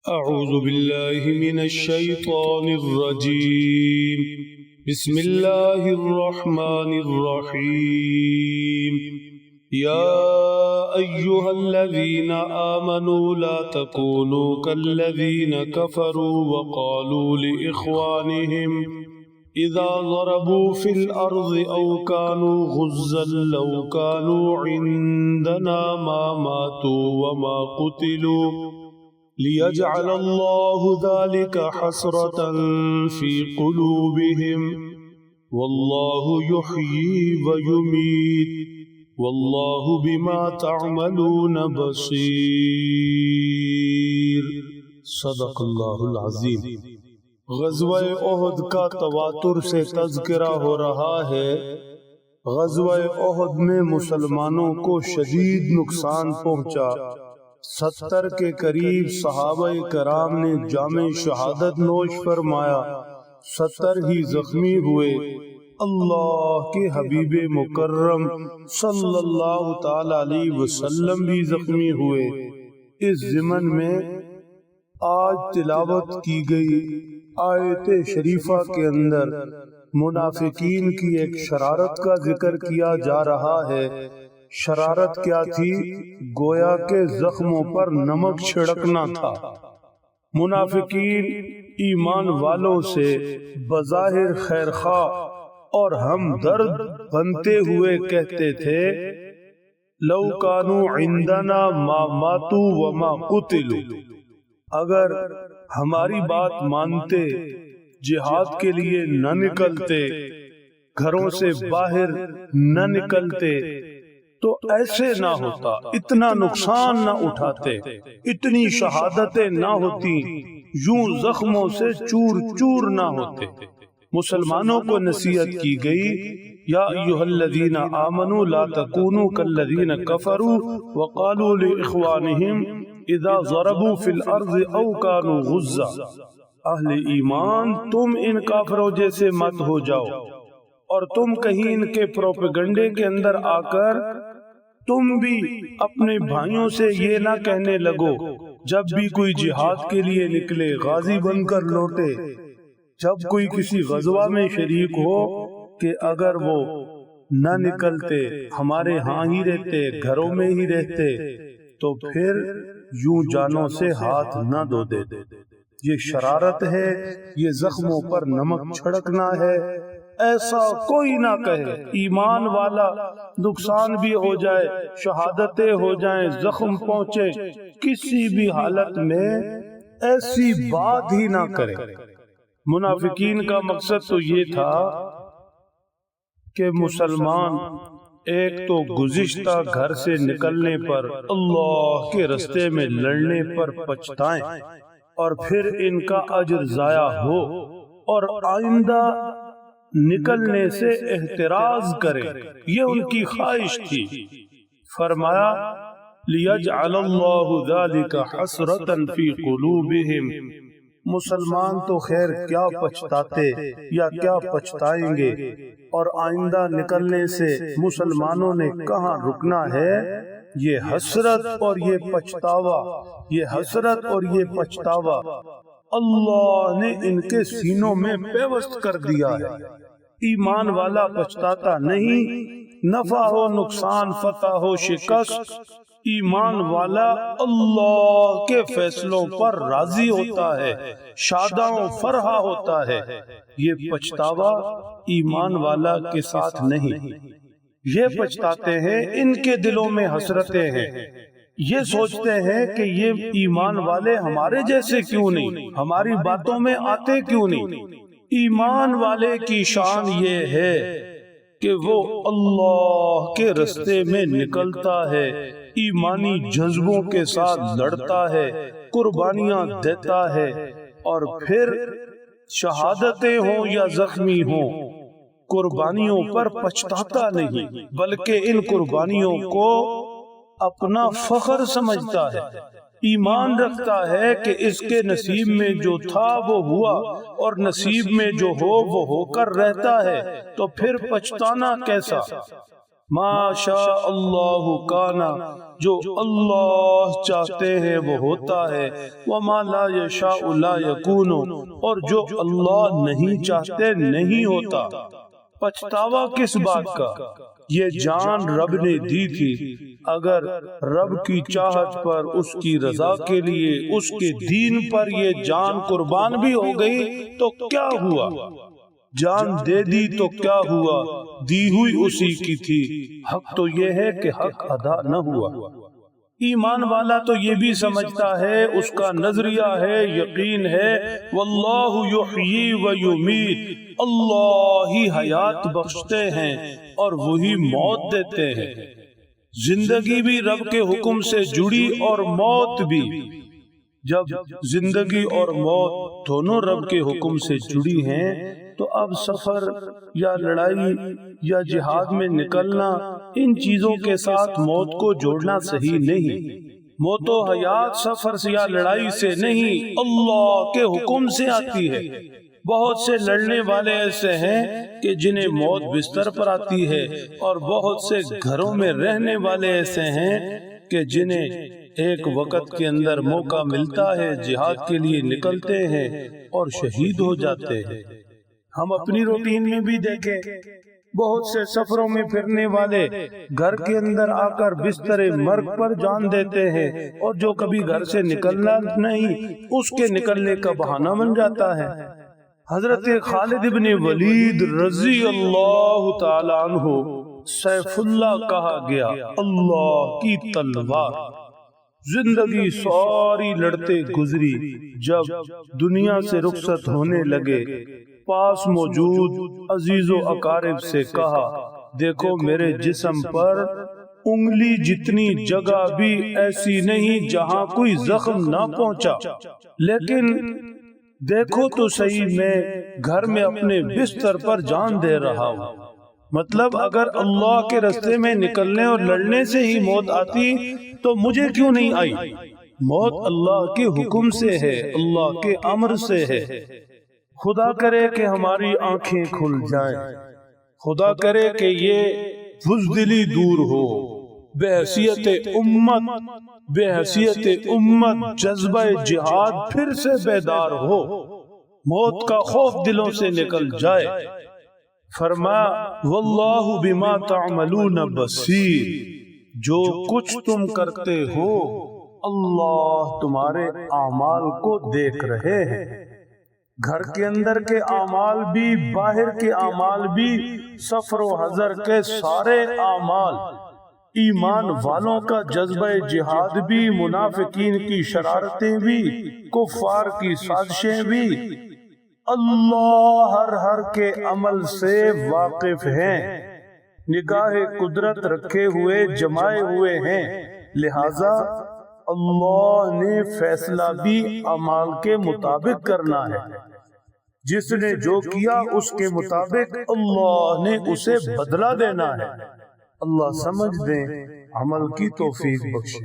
أعوذ بالله من الشيطان الرجيم. بسم الله الرحمن الرحيم. يا أيها الذين آمنوا لا تكونوا كالذين كفروا وقالوا لإخوانهم إذا ضربوا في الأرض أو كانوا غزا لو كانوا عندنا ما ماتوا وما قتلوا ليجعل الله ذلك حسرة في قلوبهم والله يحيي ويميت والله بما تعملون بصير. صدق اللہ العظیم. غزوہ احد کا تواتر سے تذکرہ ہو رہا ہے. غزوہ احد میں مسلمانوں کو شدید نقصان پہنچا. 70 کے قریب صحابہ کرام نے جام شہادت نوش فرمایا. 70 ہی زخمی ہوئے. اللہ کے حبیب مکرم صلی اللہ تعالی علیہ وسلم بھی زخمی ہوئے. اس ضمن میں آج تلاوت کی گئی آیت شریفہ کے اندر منافقین کی ایک شرارت کا ذکر کیا جا رہا ہے. شرارت کیا تھی؟ گویا کے زخموں پر نمک چھڑکنا تھا. منافقین ایمان والوں سے بظاہر خیرخواہ اور ہمدرد بنتے ہوئے کہتے تھے لو کانوا عندنا ما ماتوا وما قتلوا، اگر ہماری بات مانتے، جہاد کے لیے نہ نکلتے، گھروں سے باہر نہ نکلتے تو ایسے نہ ہوتا، اتنا نقصان نہ اٹھاتے، اتنی شہادتیں نہ ہوتی، یوں زخموں سے چور چور نہ ہوتے. مسلمانوں کو نصیحت کی گئی یا ایھا الذین آمنوا لا تکونوا کالذین کفروا وقالوا لاخوانہم اذا ضربوا فی الارض او کانوا غزا. اہل ایمان تم ان کافروں جیسے مت ہو جاؤ اور تم کہیں ان کے پروپیگنڈے کے اندر آ کر تم بھی اپنے بھائیوں سے یہ نہ کہنے لگو جب بھی کوئی جہاد کے لیے نکلے غازی بن کر لوٹے، جب کوئی کسی غزوہ میں شریک ہو کہ اگر وہ نہ نکلتے، ہمارے ہاں ہی رہتے، گھروں میں ہی رہتے تو پھر یوں جانوں سے ہاتھ نہ دھو دیتے. یہ شرارت ہے، یہ زخموں پر نمک چھڑکنا ہے. ایسا کوئی نہ کہے. ایمان والا نقصان بھی ہو جائے، شہادتیں ہو جائیں، زخم پہنچے، کسی بھی حالت میں ایسی بات ہی نہ کرے. منافقین کا مقصد تو یہ تھا کہ مسلمان ایک تو گزشتہ گھر سے نکلنے پر، اللہ کے رستے میں لڑنے پر پچھتائیں اور پھر ان کا اجر ضائع ہو، اور آئندہ نکلنے سے احتراز کرے. یہ ان کی خواہش تھی. فرمایا لِيَجْعَلَ اللَّهُ ذَلِكَ حَسْرَةً فِي قُلُوبِهِمْ. مسلمان تو خیر کیا پچھتاتے یا کیا پچھتائیں گے، اور آئندہ نکلنے سے مسلمانوں نے کہاں رکنا ہے. یہ حسرت اور یہ پچھتاوا، یہ حسرت اور یہ پچھتاوا اللہ نے ان کے سینوں میں پیوست کر دیا ہے. ایمان والا پچھتاتا نہیں. نفع ہو نقصان، فتح ہو شکست، ایمان والا اللہ کے فیصلوں پر راضی ہوتا ہے، شاداں و فرحہ ہوتا ہے. یہ پچھتاوا ایمان والا کے ساتھ نہیں. یہ پچھتاتے ہیں، ان کے دلوں میں حسرتیں ہیں. یہ سوچتے ہیں کہ یہ ایمان والے ہمارے جیسے کیوں نہیں، ہماری باتوں میں آتے کیوں نہیں. ایمان والے کی شان یہ ہے کہ وہ اللہ کے رستے میں نکلتا ہے، ایمانی جذبوں کے ساتھ لڑتا ہے، قربانیاں دیتا ہے، اور پھر شہادتیں ہوں یا زخمی ہوں، قربانیوں پر پچھتاتا نہیں، بلکہ ان قربانیوں کو اپنا فخر سمجھتا ہے. ایمان رکھتا ہے کہ اس کے نصیب میں جو تھا وہ ہوا، اور نصیب میں جو ہو وہ ہو کر رہتا ہے، تو پھر پچھتانا کیسا. ما شاء اللہ کانا، جو اللہ چاہتے ہیں وہ ہوتا ہے، وما لا یشاء لا یکون، اور جو اللہ نہیں چاہتے نہیں ہوتا۔ پچھتاوا کس بات کا؟ یہ جان رب نے دی تھی، اگر رب کی چاہت پر، اس کی رضا کے لیے، اس کے دین پر یہ جان قربان بھی ہو گئی تو کیا ہوا؟ جان دے دی تو کیا ہوا؟ دی ہوئی اسی کی تھی۔ حق تو یہ ہے کہ حق ادا نہ ہوا۔ ایمان والا تو یہ بھی سمجھتا ہے، اس کا نظریہ ہے، یقین ہے، واللہ یحیی و یمیت، اللہ ہی حیات بخشتے ہیں اور وہی موت دیتے ہیں۔ زندگی بھی رب کے حکم سے جڑی اور موت بھی۔ جب زندگی اور موت دونوں رب کے حکم سے جڑی ہیں تو اب سفر یا لڑائی یا جہاد میں نکلنا، ان چیزوں کے ساتھ موت کو جوڑنا صحیح نہیں۔ موت و حیات سفر سے یا لڑائی سے نہیں، اللہ کے حکم سے آتی ہے۔ بہت سے لڑنے والے ایسے ہیں کہ جنہیں موت بستر پر آتی ہے، اور بہت سے گھروں میں رہنے والے ایسے ہیں کہ جنہیں ایک وقت کے اندر موقع ملتا ہے، جہاد کے لیے نکلتے ہیں اور شہید ہو جاتے ہیں۔ ہم اپنی روٹین میں بھی دیکھیں، بہت سے سفروں میں پھرنے والے گھر کے اندر آ کر بستر مرگ پر جان دیتے ہیں، اور جو کبھی گھر سے نکلنا نہیں، اس کے نکلنے کا بہانہ بن جاتا ہے۔ حضرت خالد بن ولید رضی اللہ تعالیٰ عنہ سیف اللہ کہا گیا، اللہ کی تلوار۔ زندگی ساری لڑتے گزری، جب دنیا سے رخصت ہونے لگے، پاس موجود عزیز و اقارب سے کہا، دیکھو میرے جسم پر انگلی جتنی جگہ بھی ایسی نہیں جہاں کوئی زخم نہ پہنچا، لیکن دیکھو تو صحیح، میں گھر میں اپنے بستر پر جان دے رہا ہوں۔ مطلب اگر اللہ کے راستے میں نکلنے اور لڑنے سے ہی موت آتی تو مجھے کیوں نہیں آئی؟ موت اللہ کے حکم سے ہے، اللہ کے امر سے ہے۔ خدا کرے کہ ہماری آنکھیں کھل جائیں، خدا کرے کہ یہ بزدلی دور ہو، بے حیثیت امت جذبہ جہاد پھر سے بیدار ہو، موت کا خوف دلوں سے نکل جائے۔ فرمایا واللہ بما تعملون بصیر، جو کچھ تم کرتے ہو اللہ تمہارے اعمال کو دیکھ رہے ہیں۔ گھر کے اندر کے اعمال بھی، باہر کے اعمال بھی، سفر و حضر کے سارے اعمال، ایمان والوں کا جذبہ جہاد بھی، منافقین کی شرارتیں بھی، کفار کی سازشیں بھی، اللہ ہر کے عمل سے واقف ہیں، نگاہ قدرت رکھے ہوئے جمائے ہوئے ہیں، لہذا اللہ نے فیصلہ بھی اعمال کے مطابق کرنا ہے۔ جس نے جو کیا اس کے مطابق اللہ نے اسے بدلہ دینا ہے۔ اللہ سمجھ دیں، عمل کی توفیق بخشے۔